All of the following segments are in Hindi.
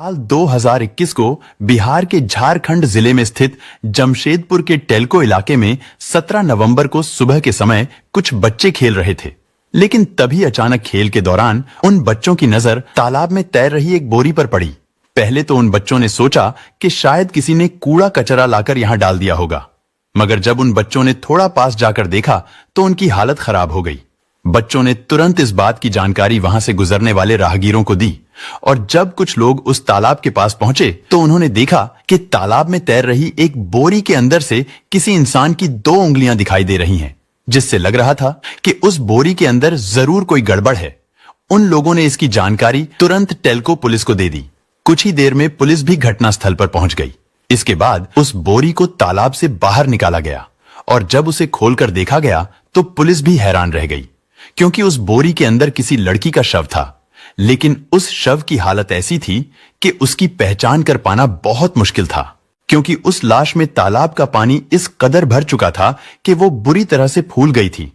साल 2021 को बिहार के झारखंड जिले में स्थित जमशेदपुर के टेल्को इलाके में 17 नवंबर को सुबह के समय कुछ बच्चे खेल रहे थे। लेकिन तभी अचानक खेल के दौरान उन बच्चों की नजर तालाब में तैर रही एक बोरी पर पड़ी। पहले तो उन बच्चों ने सोचा कि शायद किसी ने कूड़ा कचरा लाकर यहां डाल दिया होगा, मगर जब उन बच्चों ने थोड़ा पास जाकर देखा तो उनकी हालत खराब हो गई। बच्चों ने तुरंत इस बात की जानकारी वहां से गुजरने वाले राहगीरों को दी और जब कुछ लोग उस तालाब के पास पहुंचे तो उन्होंने देखा कि तालाब में तैर रही एक बोरी के अंदर से किसी इंसान की 2 उंगलियां दिखाई दे रही हैं, जिससे लग रहा था कि उस बोरी के अंदर जरूर कोई गड़बड़ है। उन लोगों ने इसकी जानकारी तुरंत टेल्को पुलिस को दे दी। कुछ ही देर में पुलिस भी घटनास्थल पर पहुंच गई। इसके बाद उस बोरी को तालाब से बाहर निकाला गया और जब उसे खोलकर देखा गया तो पुलिस भी हैरान रह गई, क्योंकि उस बोरी के अंदर किसी लड़की का शव था। लेकिन उस शव की हालत ऐसी थी कि उसकी पहचान कर पाना बहुत मुश्किल था, क्योंकि उस लाश में तालाब का पानी इस कदर भर चुका था कि वो बुरी तरह से फूल गई थी,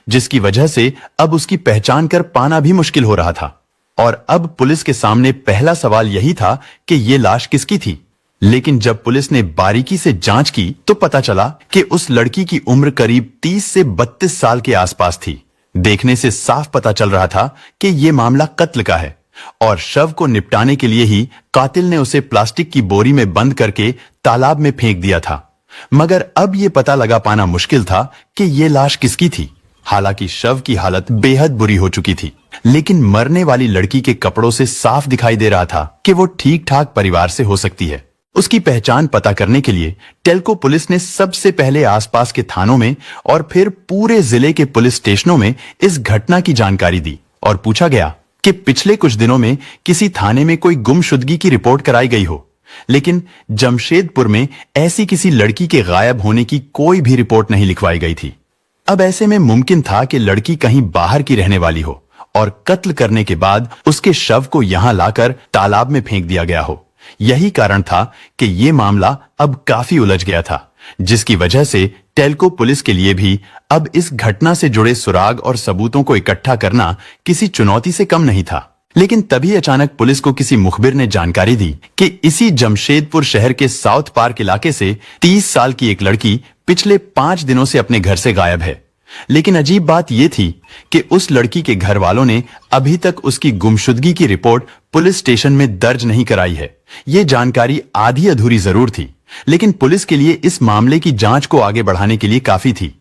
जिसकी वजह से अब उसकी पहचान कर पाना भी मुश्किल हो रहा था। और अब पुलिस के सामने पहला सवाल यही था कि ये लाश किसकी थी। लेकिन जब पुलिस ने बारीकी से जांच की तो पता चला कि उस लड़की की उम्र करीब 30 से 32 साल के आसपास थी। देखने से साफ पता चल रहा था कि यह मामला कत्ल का है और शव को निपटाने के लिए ही कातिल ने उसे प्लास्टिक की बोरी में बंद करके तालाब में फेंक दिया था। मगर अब यह पता लगा पाना मुश्किल था कि यह लाश किसकी थी। हालांकि शव की हालत बेहद बुरी हो चुकी थी, लेकिन मरने वाली लड़की के कपड़ों से साफ दिखाई दे रहा था कि वो ठीक ठाक परिवार से हो सकती है। उसकी पहचान पता करने के लिए टेल्को पुलिस ने सबसे पहले आसपास के थानों में और फिर पूरे जिले के पुलिस स्टेशनों में इस घटना की जानकारी दी और पूछा गया कि पिछले कुछ दिनों में किसी थाने में कोई गुमशुदगी की रिपोर्ट कराई गई हो। लेकिन जमशेदपुर में ऐसी किसी लड़की के गायब होने की कोई भी रिपोर्ट नहीं लिखवाई गई थी। अब ऐसे में मुमकिन था कि लड़की कहीं बाहर की रहने वाली हो और कत्ल करने के बाद उसके शव को यहां लाकर तालाब में फेंक दिया गया हो। यही कारण था कि यह मामला अब काफी उलझ गया था, जिसकी वजह से टेल्को पुलिस के लिए भी अब इस घटना से जुड़े सुराग और सबूतों को इकट्ठा करना किसी चुनौती से कम नहीं था। लेकिन तभी अचानक पुलिस को किसी मुखबिर ने जानकारी दी कि इसी जमशेदपुर शहर के साउथ पार्क इलाके से 30 साल की एक लड़की पिछले 5 दिनों से अपने घर से गायब है। लेकिन अजीब बात यह थी कि उस लड़की के घर वालों ने अभी तक उसकी गुमशुदगी की रिपोर्ट पुलिस स्टेशन में दर्ज नहीं कराई है। यह जानकारी आधी अधूरी जरूर थी, लेकिन पुलिस के लिए इस मामले की जांच को आगे बढ़ाने के लिए काफी थी।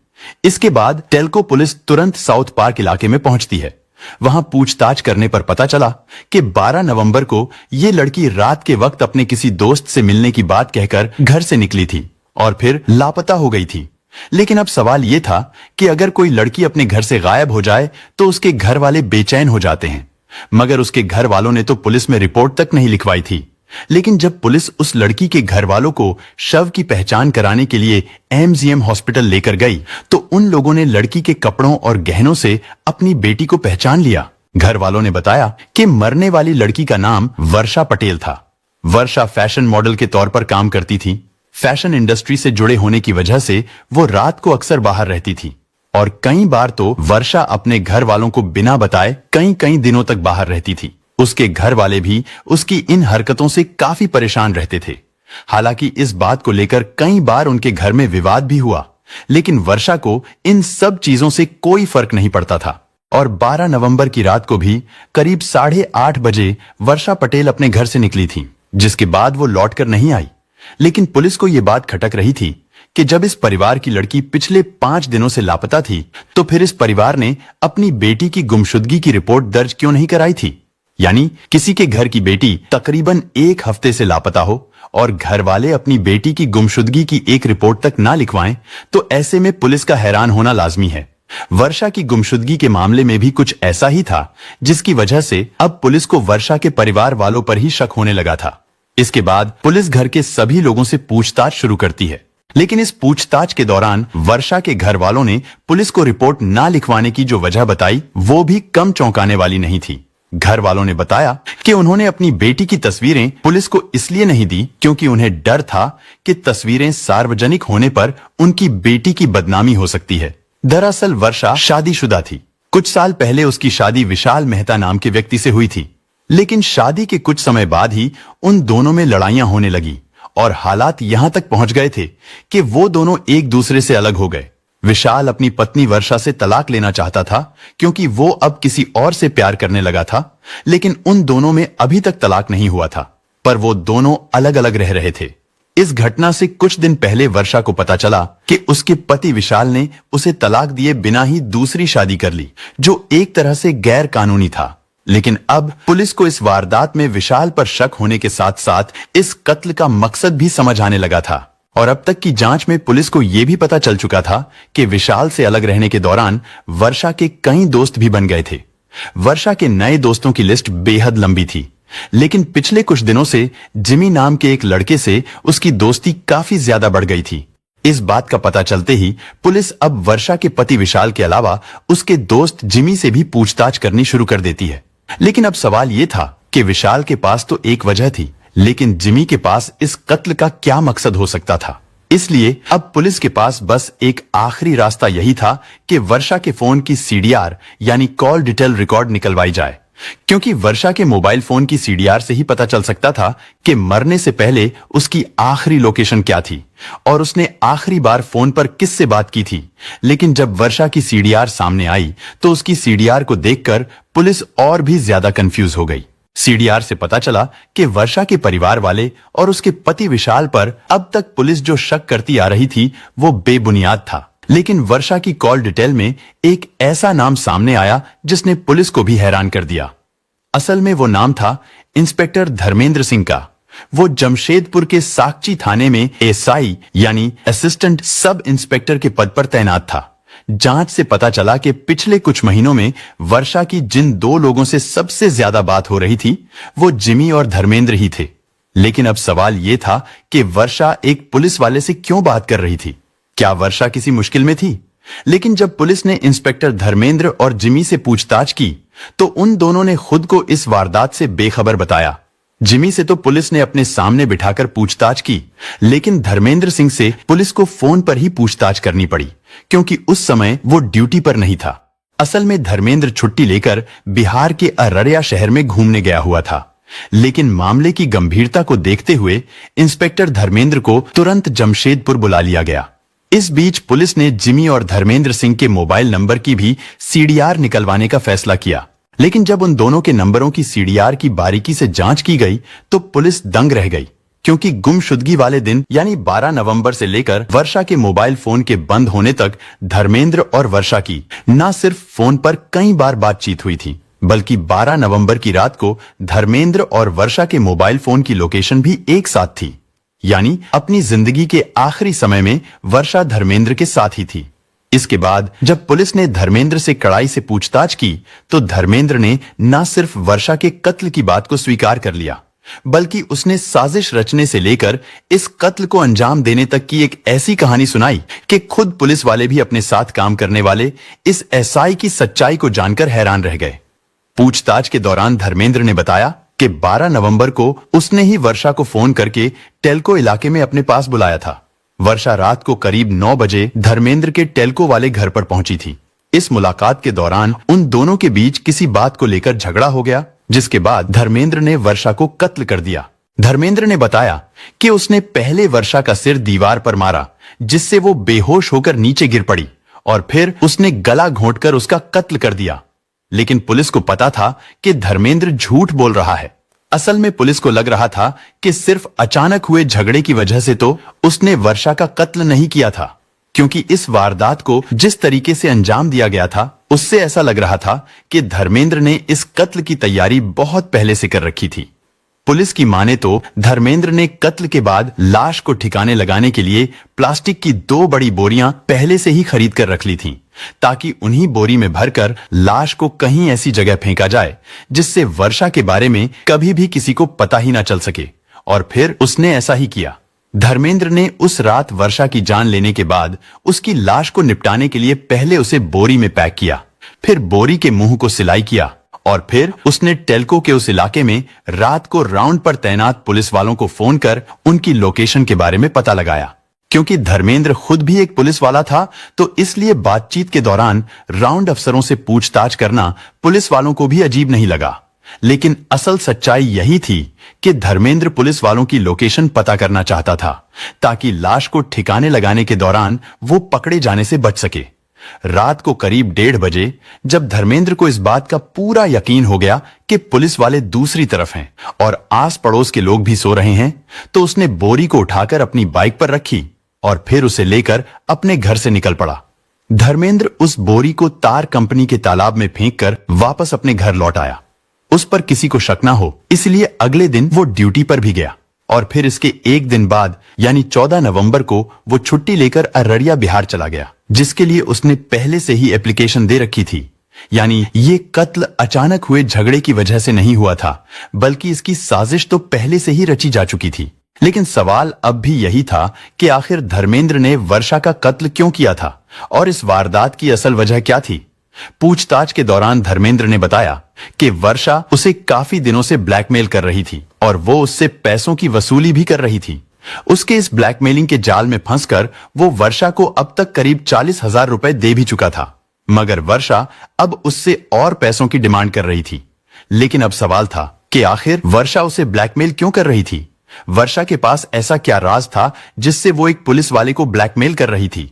इसके बाद टेल्को पुलिस तुरंत साउथ पार्क इलाके में पहुंचती है। वहां पूछताछ करने पर पता चला कि 12 नवंबर को यह लड़की रात के वक्त अपने किसी दोस्त से मिलने की बात कहकर घर से निकली थी और फिर लापता हो गई थी। लेकिन अब सवाल यह था कि अगर कोई लड़की अपने घर से गायब हो जाए तो उसके घर वाले बेचैन हो जाते हैं, मगर उसके घर वालों ने तो पुलिस में रिपोर्ट तक नहीं लिखवाई थी। लेकिन जब पुलिस उस लड़की के घर वालों को शव की पहचान कराने के लिए एमजीएम हॉस्पिटल लेकर गई तो उन लोगों ने लड़की के कपड़ों और गहनों से अपनी बेटी को पहचान लिया। घर वालों ने बताया कि मरने वाली लड़की का नाम वर्षा पटेल था। वर्षा फैशन मॉडल के तौर पर काम करती थी। फैशन इंडस्ट्री से जुड़े होने की वजह से वो रात को अक्सर बाहर रहती थी और कई बार तो वर्षा अपने घर वालों को बिना बताए कई दिनों तक बाहर रहती थी। उसके घर वाले भी उसकी इन हरकतों से काफी परेशान रहते थे। हालांकि इस बात को लेकर कई बार उनके घर में विवाद भी हुआ, लेकिन वर्षा को इन सब चीजों से कोई फर्क नहीं पड़ता था। और 12 नवंबर की रात को भी करीब 8:30 बजे वर्षा पटेल अपने घर से निकली थी, जिसके बाद वो लौटकर नहीं आई। लेकिन पुलिस को यह बात खटक रही थी कि जब इस परिवार की लड़की पिछले 5 दिनों से लापता थी तो फिर इस परिवार ने अपनी बेटी की गुमशुदगी की रिपोर्ट दर्ज क्यों नहीं कराई थी। यानी किसी के घर की बेटी तकरीबन 1 हफ्ते से लापता हो और घर वाले अपनी बेटी की गुमशुदगी की एक रिपोर्ट तक ना लिखवाएं, तो ऐसे में पुलिस का हैरान होना लाजमी है। वर्षा की गुमशुदगी के मामले में भी कुछ ऐसा ही था, जिसकी वजह से अब पुलिस को वर्षा के परिवार वालों पर ही शक होने लगा था। इसके बाद पुलिस घर के सभी लोगों से पूछताछ शुरू करती है, लेकिन इस पूछताछ के दौरान वर्षा के घर वालों ने पुलिस को रिपोर्ट ना लिखवाने की जो वजह बताई वो भी कम चौंकाने वाली नहीं थी। घर वालों ने बताया कि उन्होंने अपनी बेटी की तस्वीरें पुलिस को इसलिए नहीं दी क्योंकि उन्हें डर था कि तस्वीरें सार्वजनिक होने पर उनकी बेटी की बदनामी हो सकती है। दरअसल वर्षा शादीशुदा थी। कुछ साल पहले उसकी शादी विशाल मेहता नाम के व्यक्ति से हुई थी। लेकिन शादी के कुछ समय बाद ही उन दोनों में लड़ाइयां होने लगी और हालात यहां तक पहुंच गए थे कि वो दोनों एक दूसरे से अलग हो गए। विशाल अपनी पत्नी वर्षा से तलाक लेना चाहता था क्योंकि वो अब किसी और से प्यार करने लगा था, लेकिन उन दोनों में अभी तक तलाक नहीं हुआ था, पर वो दोनों अलग अलग रह रहे थे। इस घटना से कुछ दिन पहले वर्षा को पता चला कि उसके पति विशाल ने उसे तलाक दिए बिना ही दूसरी शादी कर ली, जो एक तरह से गैर कानूनी था। लेकिन अब पुलिस को इस वारदात में विशाल पर शक होने के साथ साथ इस कत्ल का मकसद भी समझ आने लगा था और अब तक की जांच में पुलिस को यह भी पता चल चुका था कि विशाल से अलग रहने के दौरान वर्षा के कई दोस्त भी बन गए थे। वर्षा के नए दोस्तों की लिस्ट बेहद लंबी थी, लेकिन पिछले कुछ दिनों से जिमी नाम के एक लड़के से उसकी दोस्ती काफी ज्यादा बढ़ गई थी। इस बात का पता चलते ही पुलिस अब वर्षा के पति विशाल के अलावा उसके दोस्त जिमी से भी पूछताछ करनी शुरू कर देती है। लेकिन अब सवाल यह था कि विशाल के पास तो एक वजह थी, लेकिन जिमी के पास इस कत्ल का क्या मकसद हो सकता था। इसलिए अब पुलिस के पास बस एक आखिरी रास्ता यही था कि वर्षा के फोन की सीडीआर यानी कॉल डिटेल रिकॉर्ड निकलवाई जाए, क्योंकि वर्षा के मोबाइल फोन की सीडीआर से ही पता चल सकता था कि मरने से पहले उसकी आखिरी लोकेशन क्या थी और उसने आखिरी बार फोन पर किससे बात की थी। लेकिन जब वर्षा की सीडीआर सामने आई तो उसकी सीडीआर को देखकर पुलिस और भी ज्यादा कंफ्यूज हो गई। सीडीआर से पता चला कि वर्षा के परिवार वाले और उसके पति विशाल पर अब तक पुलिस जो शक करती आ रही थी वो बेबुनियाद था। लेकिन वर्षा की कॉल डिटेल में एक ऐसा नाम सामने आया जिसने पुलिस को भी हैरान कर दिया। असल में वो नाम था इंस्पेक्टर धर्मेंद्र सिंह का। वो जमशेदपुर के साकची थाने में एसआई यानी असिस्टेंट सब इंस्पेक्टर के पद पर तैनात था। जांच से पता चला कि पिछले कुछ महीनों में वर्षा की जिन दो लोगों से सबसे ज्यादा बात हो रही थी वो जिमी और धर्मेंद्र ही थे। लेकिन अब सवाल यह था कि वर्षा एक पुलिस वाले से क्यों बात कर रही थी? क्या वर्षा किसी मुश्किल में थी? लेकिन जब पुलिस ने इंस्पेक्टर धर्मेंद्र और जिमी से पूछताछ की तो उन दोनों ने खुद को इस वारदात से बेखबर बताया। जिमी से तो पुलिस ने अपने सामने बिठाकर पूछताछ की, लेकिन धर्मेंद्र सिंह से पुलिस को फोन पर ही पूछताछ करनी पड़ी, क्योंकि उस समय वो ड्यूटी पर नहीं था। असल में धर्मेंद्र छुट्टी लेकर बिहार के अररिया शहर में घूमने गया हुआ था, लेकिन मामले की गंभीरता को देखते हुए इंस्पेक्टर धर्मेंद्र को तुरंत जमशेदपुर बुला लिया गया। इस बीच पुलिस ने जिमी और धर्मेंद्र सिंह के मोबाइल नंबर की भी सीडीआर निकलवाने का फैसला किया। लेकिन जब उन दोनों के नंबरों की सीडीआर की बारीकी से जांच की गई तो पुलिस दंग रह गई, क्योंकि गुमशुदगी वाले दिन यानी 12 नवंबर से लेकर वर्षा के मोबाइल फोन के बंद होने तक धर्मेंद्र और वर्षा की न सिर्फ फोन पर कई बार बातचीत हुई थी, बल्कि 12 नवंबर की रात को धर्मेंद्र और वर्षा के मोबाइल फोन की लोकेशन भी एक साथ थी। यानी अपनी जिंदगी के आखिरी समय में वर्षा धर्मेंद्र के साथ ही थी। इसके बाद जब पुलिस ने धर्मेंद्र से कड़ाई से पूछताछ की तो धर्मेंद्र ने न सिर्फ वर्षा के कत्ल की बात को स्वीकार कर लिया, बल्कि उसने साजिश रचने से लेकर इस कत्ल को अंजाम देने तक की एक ऐसी कहानी सुनाई कि खुद पुलिस वाले भी अपने साथ काम करने वाले इस एसआई की सच्चाई को जानकर हैरान रह गए। पूछताछ के दौरान धर्मेंद्र ने बताया कि 12 नवंबर को उसने ही वर्षा को फोन करके टेल्को इलाके में अपने पास बुलाया था। वर्षा रात को करीब 9 बजे धर्मेंद्र के टेल्को वाले घर पर पहुंची थी। इस मुलाकात के दौरान उन दोनों के बीच किसी बात को लेकर झगड़ा हो गया, जिसके बाद धर्मेंद्र ने वर्षा को कत्ल कर दिया। धर्मेंद्र ने बताया कि उसने पहले वर्षा का सिर दीवार पर मारा, जिससे वो बेहोश होकर नीचे गिर पड़ी, और फिर उसने गला घोंटकर उसका कत्ल कर दिया। लेकिन पुलिस को पता था कि धर्मेंद्र झूठ बोल रहा है। असल में पुलिस को लग रहा था कि सिर्फ अचानक हुए झगड़े की वजह से तो उसने वर्षा का कत्ल नहीं किया था, क्योंकि इस वारदात को जिस तरीके से अंजाम दिया गया था उससे ऐसा लग रहा था कि धर्मेंद्र ने इस कत्ल की तैयारी बहुत पहले से कर रखी थी। पुलिस की माने तो धर्मेंद्र ने कत्ल के बाद लाश को ठिकाने लगाने के लिए प्लास्टिक की 2 बड़ी बोरियां पहले से ही खरीद कर रख ली थीं, ताकि उन्हीं बोरी में भरकर लाश को कहीं ऐसी जगह फेंका जाए जिससे वर्षा के बारे में कभी भी किसी को पता ही ना चल सके। और फिर उसने ऐसा ही किया। धर्मेंद्र ने उस रात वर्षा की जान लेने के बाद उसकी लाश को निपटाने के लिए पहले उसे बोरी में पैक किया, फिर बोरी के मुंह को सिलाई किया, और फिर उसने टेल्को के उस इलाके में रात को राउंड पर तैनात पुलिस वालों को फोन कर उनकी लोकेशन के बारे में पता लगाया। क्योंकि धर्मेंद्र खुद भी एक पुलिस वाला था, तो इसलिए बातचीत के दौरान राउंड अफसरों से पूछताछ करना पुलिस वालों को भी अजीब नहीं लगा। लेकिन असल सच्चाई यही थी कि धर्मेंद्र पुलिस वालों की लोकेशन पता करना चाहता था ताकि लाश को ठिकाने लगाने के दौरान वो पकड़े जाने से बच सके। रात को करीब 1:30 बजे जब धर्मेंद्र को इस बात का पूरा यकीन हो गया कि पुलिस वाले दूसरी तरफ हैं और आस पड़ोस के लोग भी सो रहे हैं, तो उसने बोरी को उठाकर अपनी बाइक पर रखी और फिर उसे लेकर अपने घर से निकल पड़ा। धर्मेंद्र उस बोरी को तार कंपनी के तालाब में फेंककर वापस अपने घर लौट आया। उस पर किसी को शक ना हो इसलिए अगले दिन वो ड्यूटी पर भी गया और फिर इसके एक दिन बाद यानी 14 नवंबर को वो छुट्टी लेकर अररिया बिहार चला गया, जिसके लिए उसने पहले से ही एप्लीकेशन दे रखी थी। यानी ये कत्ल अचानक हुए झगड़े की वजह से नहीं हुआ था, बल्कि इसकी साजिश तो पहले से ही रची जा चुकी थी। लेकिन सवाल अब भी यही था कि आखिर धर्मेंद्र ने वर्षा का कत्ल क्यों किया था और इस वारदात की असल वजह क्या थी। पूछताछ के दौरान धर्मेंद्र ने बताया कि वर्षा उसे काफी दिनों से ब्लैकमेल कर रही थी और वो उससे पैसों की वसूली भी कर रही थी। उसके इस ब्लैकमेलिंग के जाल में फंसकर वो वर्षा को अब तक करीब 40,000 रुपए दे भी चुका था, मगर वर्षा अब उससे और पैसों की डिमांड कर रही थी। लेकिन अब सवाल था कि आखिर वर्षा उसे ब्लैकमेल क्यों कर रही थी। वर्षा के पास ऐसा क्या राज था जिससे वो एक पुलिस वाले को ब्लैकमेल कर रही थी।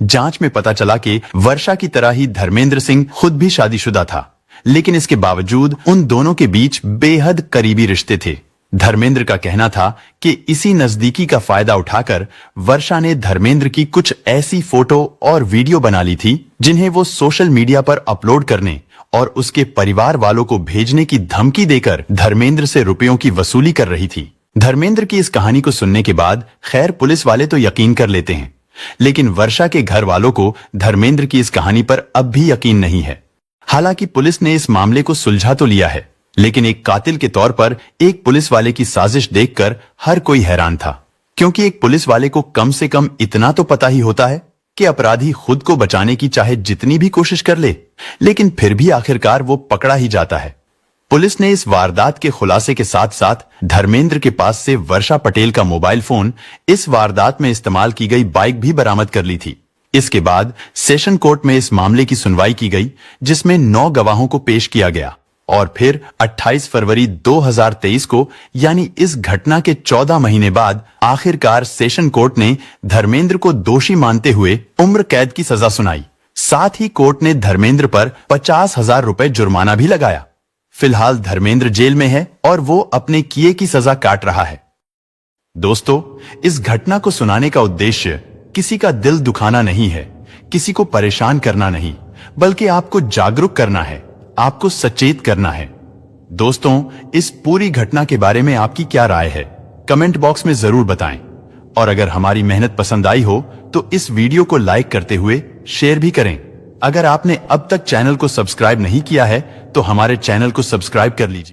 जांच में पता चला कि वर्षा की तरह ही धर्मेंद्र सिंह खुद भी शादीशुदा था, लेकिन इसके बावजूद उन दोनों के बीच बेहद करीबी रिश्ते थे। धर्मेंद्र का कहना था कि इसी नजदीकी का फायदा उठाकर वर्षा ने धर्मेंद्र की कुछ ऐसी फोटो और वीडियो बना ली थी जिन्हें वो सोशल मीडिया पर अपलोड करने और उसके परिवार वालों को भेजने की धमकी देकर धर्मेंद्र से रुपयों की वसूली कर रही थी। धर्मेंद्र की इस कहानी को सुनने के बाद खैर पुलिस वाले तो यकीन कर लेते हैं, लेकिन वर्षा के घर वालों को धर्मेंद्र की इस कहानी पर अब भी यकीन नहीं है। हालांकि पुलिस ने इस मामले को सुलझा तो लिया है, लेकिन एक कातिल के तौर पर एक पुलिस वाले की साजिश देखकर हर कोई हैरान था, क्योंकि एक पुलिस वाले को कम से कम इतना तो पता ही होता है कि अपराधी खुद को बचाने की चाहे जितनी भी कोशिश कर ले, लेकिन फिर भी आखिरकार वो पकड़ा ही जाता है। पुलिस ने इस वारदात के खुलासे के साथ साथ धर्मेंद्र के पास से वर्षा पटेल का मोबाइल फोन, इस वारदात में इस्तेमाल की गई बाइक भी बरामद कर ली थी। इसके बाद सेशन कोर्ट में इस मामले की सुनवाई की गई, जिसमें 9 गवाहों को पेश किया गया और फिर 28 फरवरी 2023 को यानी इस घटना के 14 महीने बाद आखिरकार सेशन कोर्ट ने धर्मेंद्र को दोषी मानते हुए उम्र कैद की सजा सुनाई। साथ ही कोर्ट ने धर्मेंद्र पर 50,000 रुपए जुर्माना भी लगाया। फिलहाल धर्मेंद्र जेल में है और वो अपने किए की सजा काट रहा है। दोस्तों, इस घटना को सुनाने का उद्देश्य किसी का दिल दुखाना नहीं है, किसी को परेशान करना नहीं, बल्कि आपको जागरूक करना है, आपको सचेत करना है। दोस्तों, इस पूरी घटना के बारे में आपकी क्या राय है, कमेंट बॉक्स में जरूर बताएं। और अगर हमारी मेहनत पसंद आई हो तो इस वीडियो को लाइक करते हुए शेयर भी करें। अगर आपने अब तक चैनल को सब्सक्राइब नहीं किया है तो हमारे चैनल को सब्सक्राइब कर लीजिए।